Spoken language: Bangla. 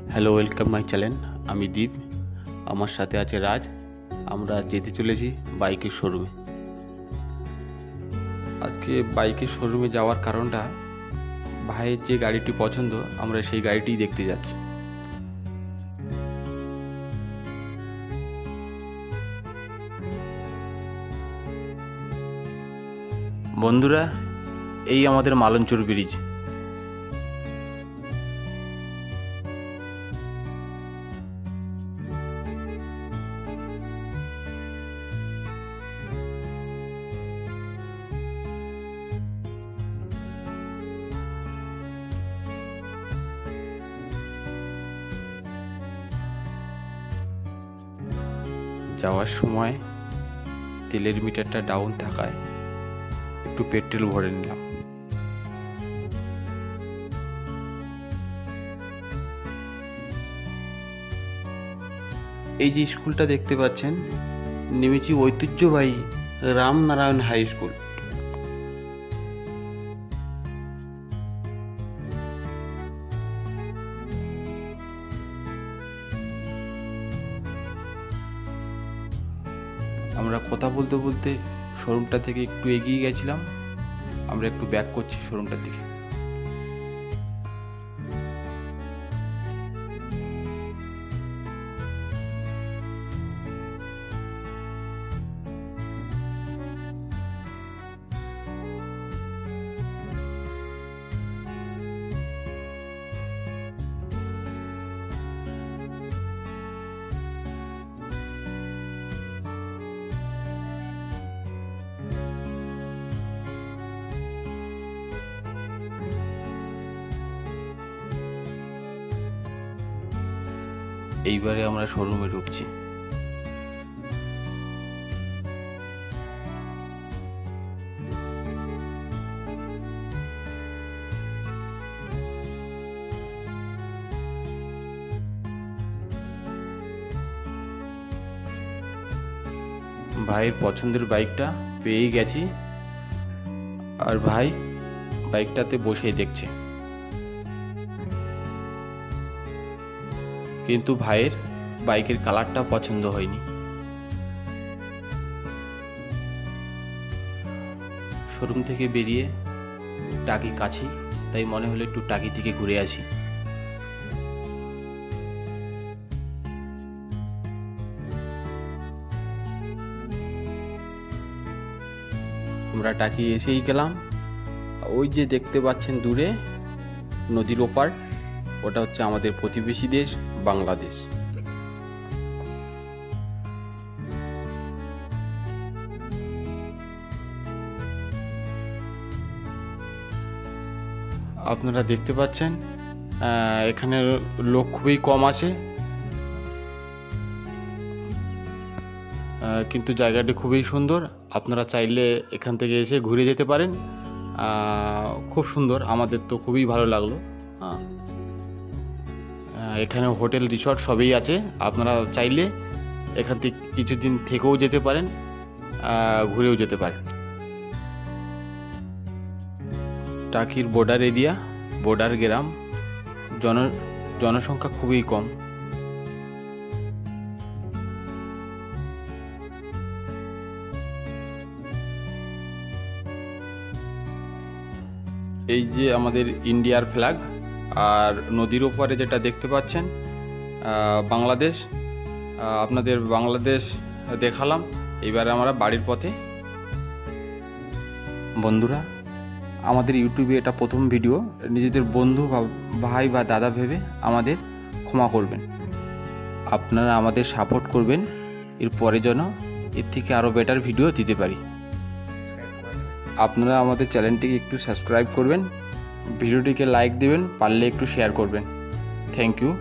Hello, welcome my channel. আমি দীপ, আমার সাথে আছে রাজ। আমরা যেতে চলেছি বাইকের শোরুমে। আজকে বাইকের শোরুমে যাওয়ার কারণটা, ভাইয়ের যে গাড়িটি পছন্দ আমরা সেই গাড়িটিই দেখতে যাচ্ছি। বন্ধুরা, এই আমাদের মালঞ্চর ব্রিজ। যাওয়ার সময় তেলের মিটারটা ডাউন থাকায় একটু পেট্রোল ভরে নিলাম। এই যে স্কুলটা দেখতে পাচ্ছেন, নেমেছি ঐতিহ্যবাহী রামনারায়ণ হাই স্কুল। আমরা কথা বলতে বলতে শোরুমটা থেকে একটু এগিয়ে গেছিলাম। আমরা একটু ব্যাক করছি শোরুমটার দিকে। এইবারে আমরা শোরুমে ঢুকছি। ভাইয়ের পছন্দের বাইকটা পেয়ে গেছি, আর ভাই বাইকটাতে বসেই দেখছে। কিন্তু ভাইয়ের বাইকের কালারটা পছন্দ হয়নি। শোরুম থেকে বেরিয়ে টাকি কাছি, তাই মনে হলো একটু টাকি থেকে ঘুরে আসি। আমরা টাকি এসেই গেলাম। ওই যে দেখতে পাচ্ছেন দূরে নদীর ওপার, ওটা হচ্ছে আমাদের প্রতিবেশী দেশ বাংলাদেশ। আপনারা দেখতে পাচ্ছেন এখানে লোক খুবই কম আছে, কিন্তু জায়গাটি খুবই সুন্দর। আপনারা চাইলে এখান থেকে এসে ঘুরে যেতে পারেন। খুব সুন্দর, আমাদের তো খুবই ভালো লাগলো। এখানে হোটেল রিসর্ট সবই আছে। আপনারা চাইলে এখান থেকে কিছুদিন থেকেও যেতে পারেন, ঘুরেও যেতে পারেন। টাকির বর্ডার এরিয়া, বর্ডার গ্রাম, জনসংখ্যা খুবই কম। এই যে আমাদের ইন্ডিয়ার ফ্ল্যাগ, আর নদীর ওপারে যেটা দেখতে পাচ্ছেন বাংলাদেশ। আপনাদের বাংলাদেশ দেখালাম। এইবার আমরা বাড়ির পথে। বন্ধুরা, আমাদের ইউটিউবে এটা প্রথম ভিডিও। নিজেদের বন্ধু বা ভাই বা দাদা ভেবে আমাদের ক্ষমা করবেন। আপনারা আমাদের সাপোর্ট করবেন, এরপরে যেন এর থেকে আরও বেটার ভিডিও দিতে পারি। আপনারা আমাদের চ্যানেলটিকে একটু সাবস্ক্রাইব করবেন, ভিডিওটিকে লাইক দেবেন, পারলে একটু শেয়ার করবেন। Thank you.